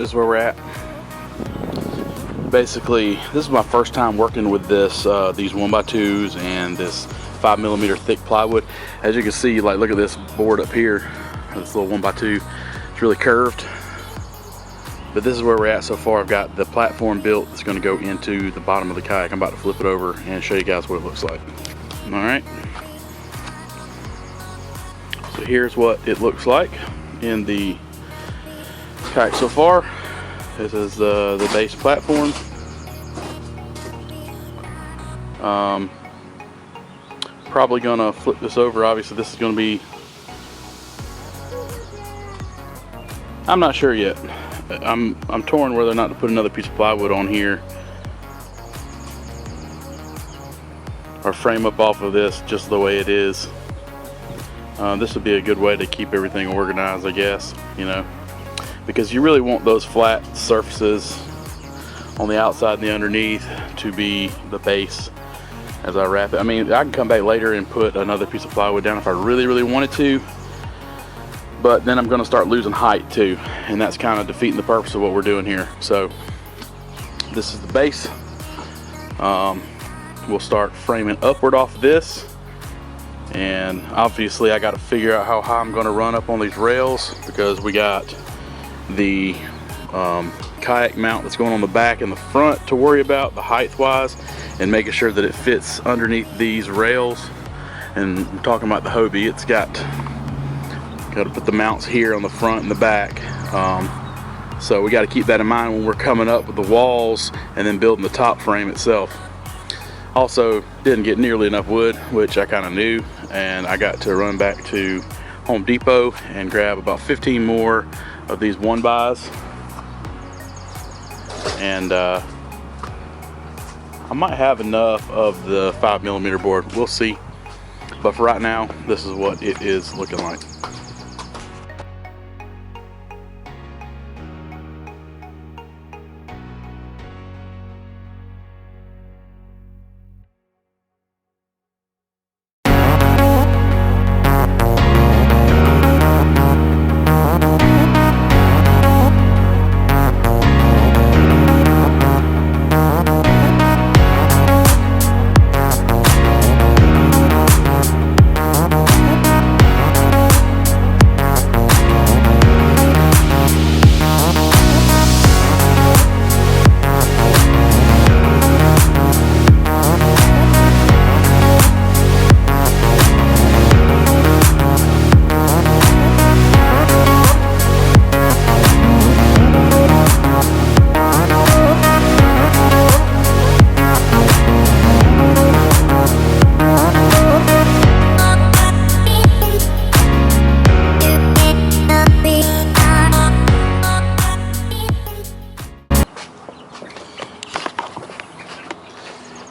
this is where we're at. Basically, this is my first time working with this these 1x2s and this 5mm thick plywood. As you can see, like, look at this board up here, this little 1x2. It's really curved, but this is where we're at so far. I've got the platform built that's going to go into the bottom of the kayak. I'm about to flip it over and show you guys what it looks like. All right, so here's what it looks like in the kayak so far. This is the base platform. Probably gonna flip this over. Obviously this is gonna be, I'm not sure yet. I'm torn whether or not to put another piece of plywood on here or frame up off of this just the way it is. This would be a good way to keep everything organized, I guess, you know, because you really want those flat surfaces on the outside and the underneath to be the base as I wrap it. I mean, I can come back later and put another piece of plywood down if I really wanted to, but then I'm going to start losing height too, and that's kind of defeating the purpose of what we're doing here. So this is the base. We'll start framing upward off this, and obviously I got to figure out how high I'm going to run up on these rails, because we got the kayak mount that's going on the back and the front to worry about, the height wise, and making sure that it fits underneath these rails. And I'm talking about the Hobie. It's got to put the mounts here on the front and the back, so we got to keep that in mind when we're coming up with the walls and then building the top frame itself. Also, didn't get nearly enough wood, which I kind of knew, and I got to run back to Home Depot and grab about 15 more of these 1x, and I might have enough of the 5mm board. We'll see, but for right now, this is what it is looking like.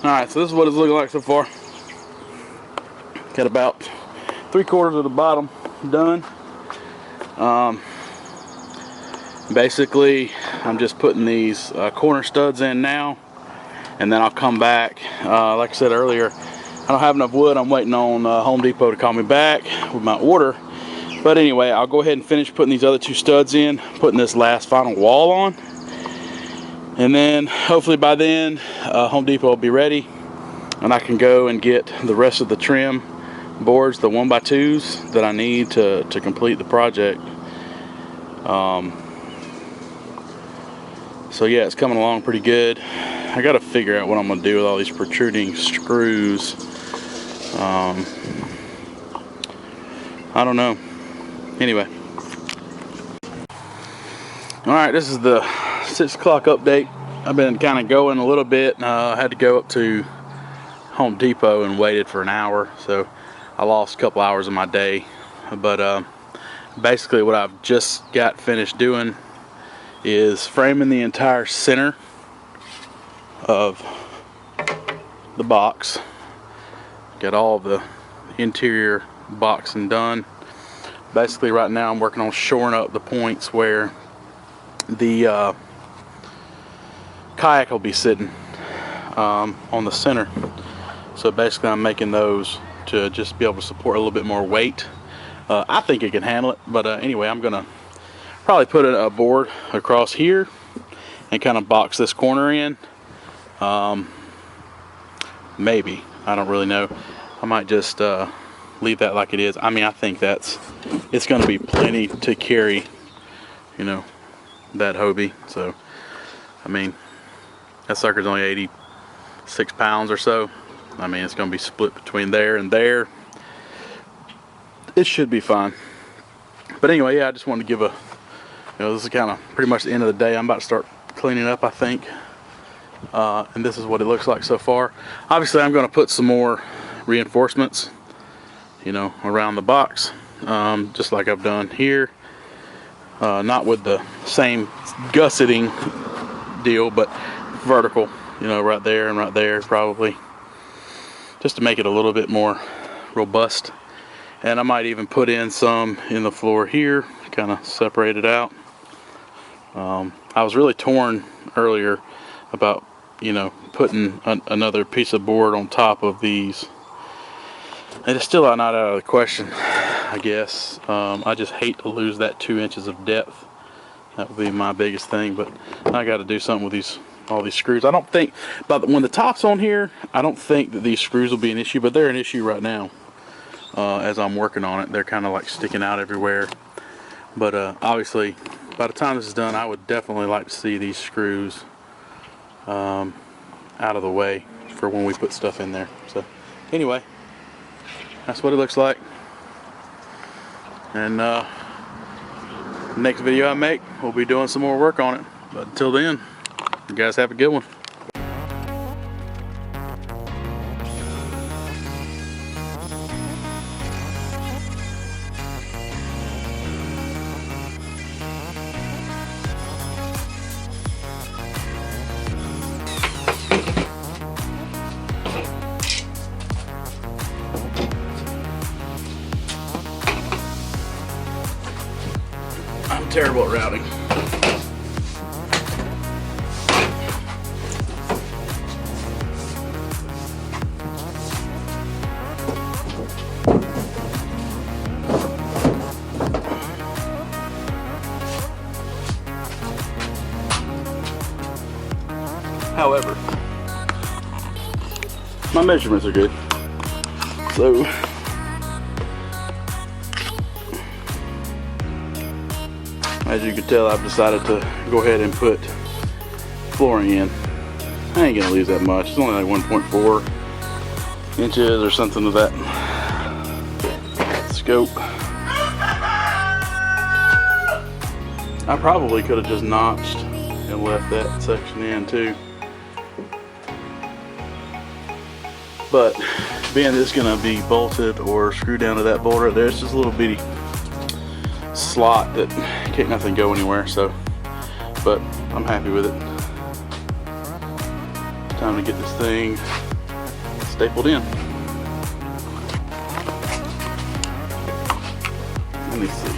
Alright, so this is what it's looking like so far. Got about 3/4 of the bottom done. Basically, I'm just putting these corner studs in now, and then I'll come back. Like I said earlier, I don't have enough wood. I'm waiting on Home Depot to call me back with my order. But anyway, I'll go ahead and finish putting these other 2 studs in, putting this last final wall on. And then hopefully by then Home Depot will be ready, and I can go and get the rest of the trim boards, the 1x2s that I need to complete the project. So yeah, it's coming along pretty good. I got to figure out what I'm going to do with all these protruding screws. I don't know. Anyway. Alright, this is the 6 o'clock update. I've been kind of going a little bit. I had to go up to Home Depot and waited for an hour, so I lost a couple hours of my day. But basically what I've just got finished doing is framing the entire center of the box. Got all the interior boxing done. Basically right now I'm working on shoring up the points where the kayak will be sitting on the center. So basically I'm making those to just be able to support a little bit more weight. I think it can handle it, but anyway, I'm gonna Probably put a board across here and kind of box this corner in. Maybe, I don't really know. I might just leave that like it is. I mean, I think it's going to be plenty to carry, you know, that Hobie. So, I mean, that sucker's only 86 pounds or so. I mean, it's going to be split between there and there. It should be fine. But anyway, yeah, I just wanted to give this is kind of pretty much the end of the day. I'm about to start cleaning up, I think. And this is what it looks like so far. Obviously, I'm going to put some more reinforcements, around the box, just like I've done here. Not with the same gusseting deal, but vertical, right there and right there, probably, just to make it a little bit more robust. And I might even put in some in the floor here, kind of separate it out. I was really torn earlier about putting another piece of board on top of these, and it's still not out of the question, I guess. I just hate to lose that 2 inches of depth. That would be my biggest thing, but I got to do something with all these screws. I don't think, but when the top's on here, I don't think that these screws will be an issue, but they're an issue right now. As I'm working on it, they're kind of like sticking out everywhere. But obviously, by the time this is done, I would definitely like to see these screws out of the way for when we put stuff in there. So anyway, that's what it looks like. And next video I make, we'll be doing some more work on it. But until then, you guys have a good one. I'm terrible at routing. However, my measurements are good. So as you can tell, I've decided to go ahead and put flooring in. I ain't gonna lose that much. It's only like 1.4 inches or something of that scope. I probably could have just notched and left that section in too. But being it's gonna be bolted or screwed down to that bolt right there, it's just a little bitty slot that can't nothing go anywhere. So, but I'm happy with it. Time to get this thing stapled in. Let me see.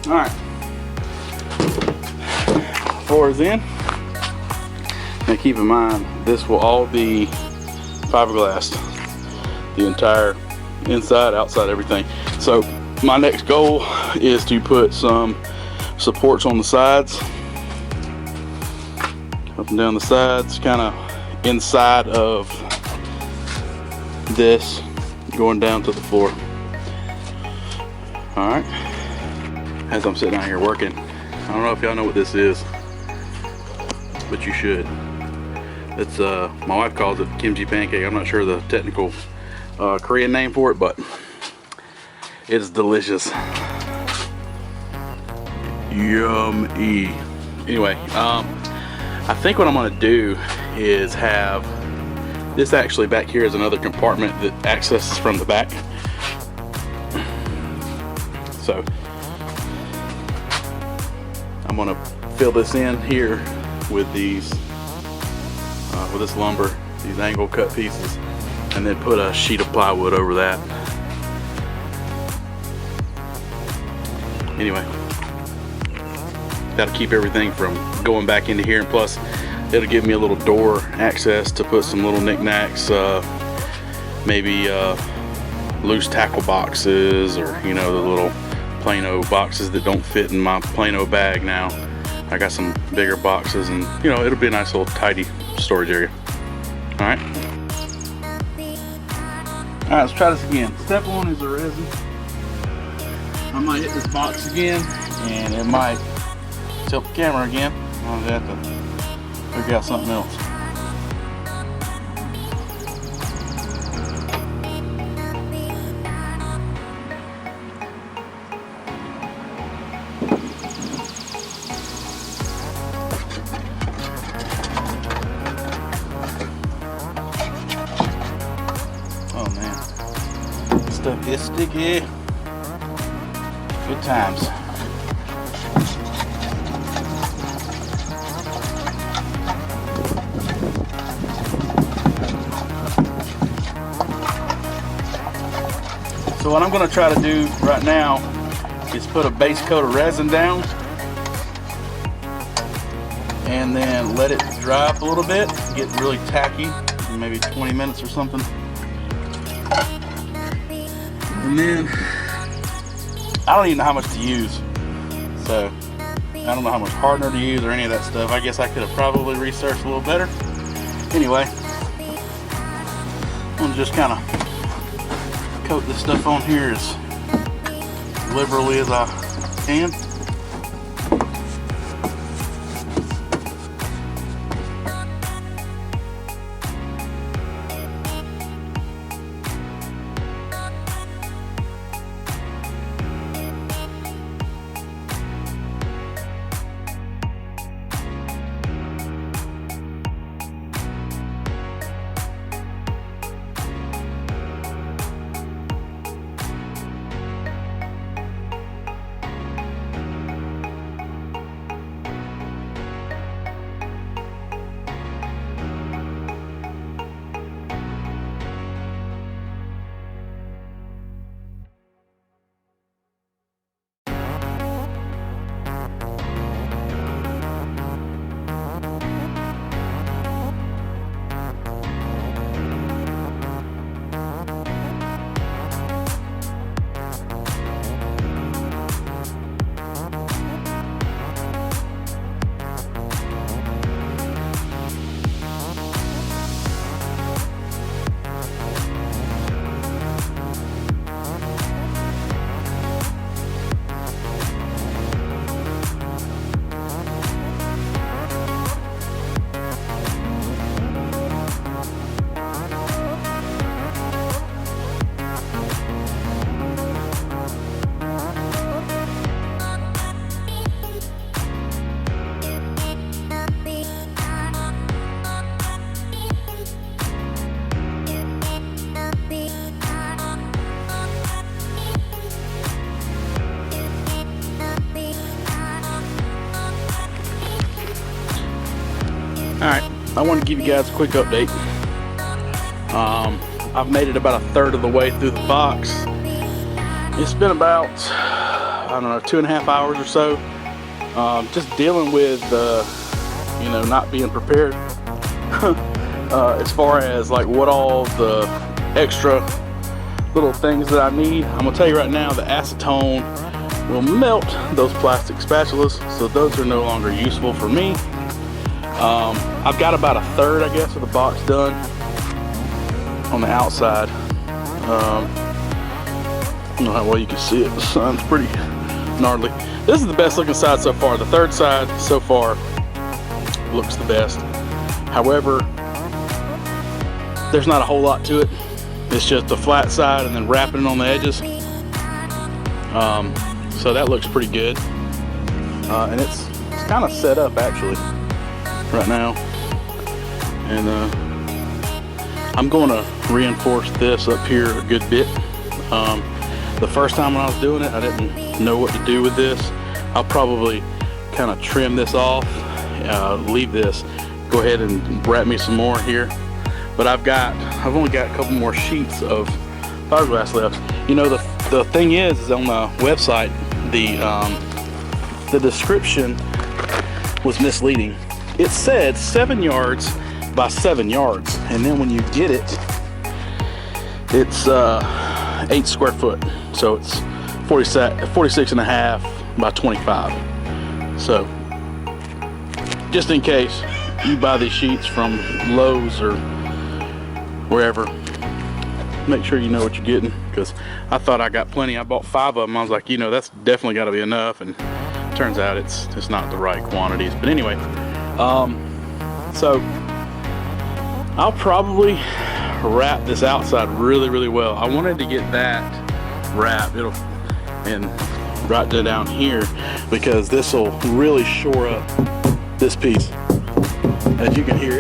Alright, floor is in. Now keep in mind, this will all be fiberglass, the entire inside, outside, everything. So my next goal is to put some supports on the sides, up and down the sides, kind of inside of this, going down to the floor. Alright. As I'm sitting out here working, I don't know if y'all know what this is, but you should. It's my wife calls it kimchi pancake. I'm not sure the technical Korean name for it, but it's delicious. Yummy. Anyway, I think what I'm gonna do is have This actually back here is another compartment that accesses from the back. So I'm gonna fill this in here with these, with this lumber, these angle cut pieces, and then put a sheet of plywood over that. Anyway, that'll keep everything from going back into here, and plus it'll give me a little door access to put some little knickknacks, maybe loose tackle boxes, or you know, the little Plano boxes that don't fit in my Plano bag now. I got some bigger boxes, and you know, it'll be a nice little tidy storage area. All right, let's try this again. Step one is the resin. I might hit this box again, and it might tilt the camera again. I'll have to figure out something else. Oh man, this stuff is sticky. Good times. So what I'm going to try to do right now is put a base coat of resin down and then let it dry up a little bit, get really tacky, maybe 20 minutes or something. And then I don't even know how much to use, so I don't know how much hardener to use or any of that stuff. I guess I could have probably researched a little better. Anyway, I'm going to just kind of coat this stuff on here as liberally as I can. Alright, I want to give you guys a quick update. I've made it about a third of the way through the box. It's been about, I don't know, 2.5 hours or so. Just dealing with, you know, not being prepared. As far as like what all the extra little things that I need. I'm going to tell you right now, the acetone will melt those plastic spatulas, so those are no longer useful for me. I've got about a third, I guess, of the box done on the outside. I don't know how well you can see it. The sun's pretty gnarly. This is the best looking side so far. The third side so far looks the best. However, there's not a whole lot to it. It's just the flat side and then wrapping it on the edges. So that looks pretty good. And it's kind of set up actually right now. And I'm going to reinforce this up here a good bit. The first time when I was doing it, I didn't know what to do with this. I'll probably kind of trim this off, leave this, go ahead and wrap me some more here. But I've only got a couple more sheets of fiberglass left. You know, the thing is on the website, the description was misleading. It said 7 yards by 7 yards, and then when you get it, it's 8 square foot, so it's 46 and a half by 25. So just in case you buy these sheets from Lowe's or wherever, make sure you know what you're getting, because I thought I got plenty. I bought 5 of them. I was like, you know, that's definitely got to be enough, and turns out it's not the right quantities. But anyway, so I'll probably wrap this outside really well. I wanted to get that wrapped and right down here, because this will really shore up this piece. As you can hear,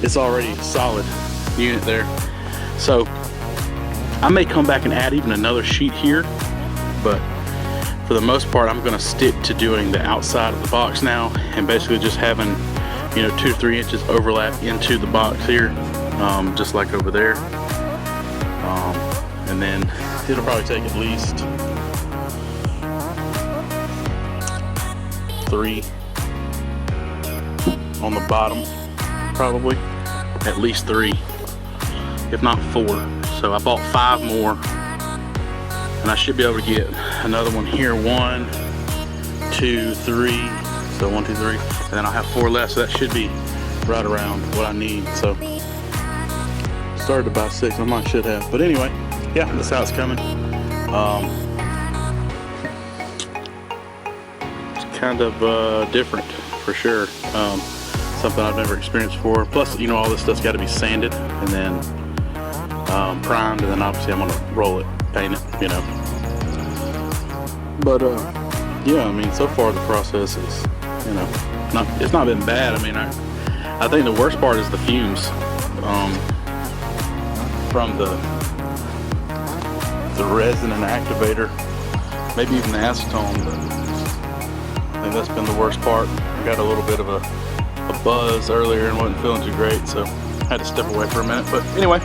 it's already solid unit there. So I may come back and add even another sheet here, but for the most part I'm going to stick to doing the outside of the box now, and basically just having, you know, 2 to 3 inches overlap into the box here, just like over there. And then it'll probably take at least 3 on the bottom, probably at least 3, if not 4. So I bought 5 more, and I should be able to get another one here. 1, 2, 3. So 1, 2, 3, and then I'll have 4 left. So that should be right around what I need. So started to buy 6. I might should have, but anyway, yeah, that's how it's coming. It's kind of different for sure. Something I've never experienced before. Plus, you know, all this stuff's got to be sanded and then primed, and then obviously I'm gonna roll it, paint it, you know. But yeah, I mean, so far the process is, you know, it's not been bad. I mean, I think the worst part is the fumes from the resin and activator, maybe even the acetone, but I think that's been the worst part. I got a little bit of a buzz earlier and wasn't feeling too great, so I had to step away for a minute. But anyway,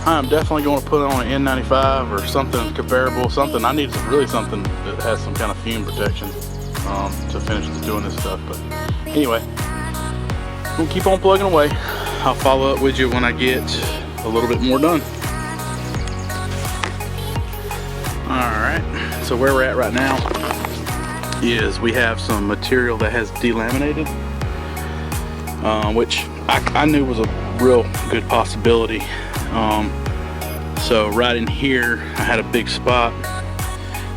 I'm definitely going to put on an N95 or something comparable. Something I need, really something that has some kind of fume protection to finish doing this stuff. But anyway, we'll keep on plugging away. I'll follow up with you when I get a little bit more done. Alright, so where we're at right now is we have some material that has delaminated, which I knew was a real good possibility. So right in here I had a big spot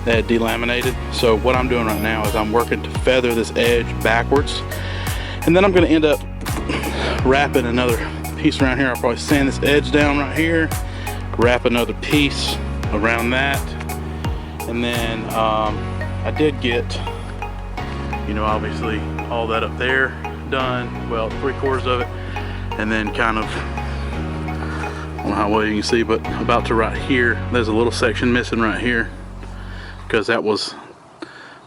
that had delaminated. So what I'm doing right now is I'm working to feather this edge backwards, and then I'm going to end up wrapping another piece around here. I'll probably sand this edge down right here, wrap another piece around that, and then I did get, you know, obviously all that up there done, well, 3/4 of it, and then kind of, I don't know how well you can see, but about to right here, there's a little section missing right here, because that was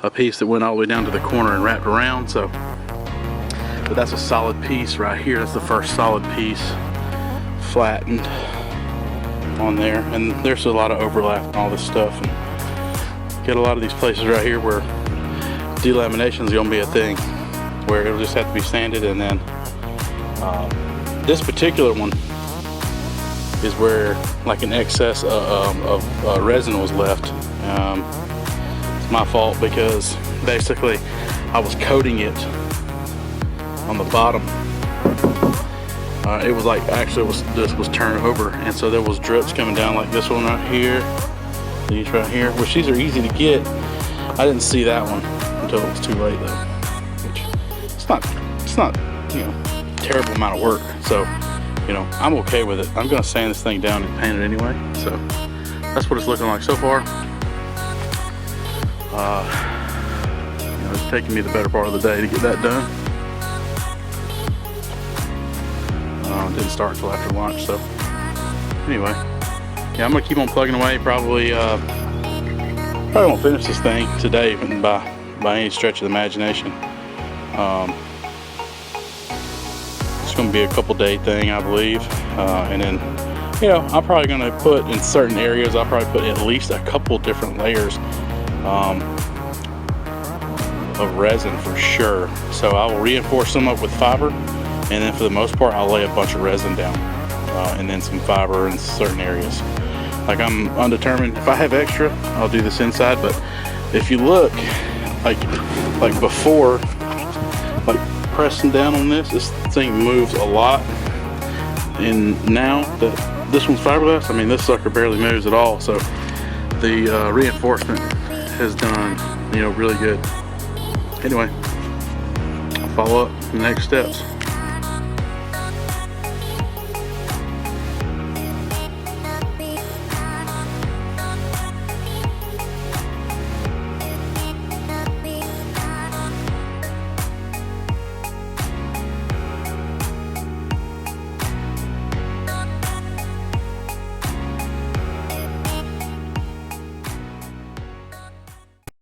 a piece that went all the way down to the corner and wrapped around. So, but that's a solid piece right here. That's the first solid piece flattened on there, and there's a lot of overlap and all this stuff, and get a lot of these places right here where delamination is going to be a thing, where it'll just have to be sanded. And then this particular one is where like an excess of resin was left. It's my fault, because basically I was coating it on the bottom. It was like, actually this was turned over, and so there was drips coming down, like this one right here, these right here, which these are easy to get. I didn't see that one until it was too late though, which it's not, you know, terrible amount of work. So, you know, I'm okay with it. I'm gonna sand this thing down and paint it anyway. So that's what it's looking like so far. You know, it's taking me the better part of the day to get that done. Didn't start until after lunch. So anyway, yeah, I'm gonna keep on plugging away. Probably won't finish this thing today by any stretch of the imagination. It's gonna be a couple day thing, I believe, and then, you know, I'm probably gonna put in certain areas, I'll probably put at least a couple different layers of resin for sure. So I will reinforce them up with fiber, and then for the most part I'll lay a bunch of resin down, and then some fiber in certain areas. Like, I'm undetermined. If I have extra, I'll do this inside, but if you look, like before, like pressing down on this thing moves a lot, and now that this one's fiberglass, I mean, this sucker barely moves at all. So the reinforcement has done, you know, really good. Anyway, I'll follow up the next steps.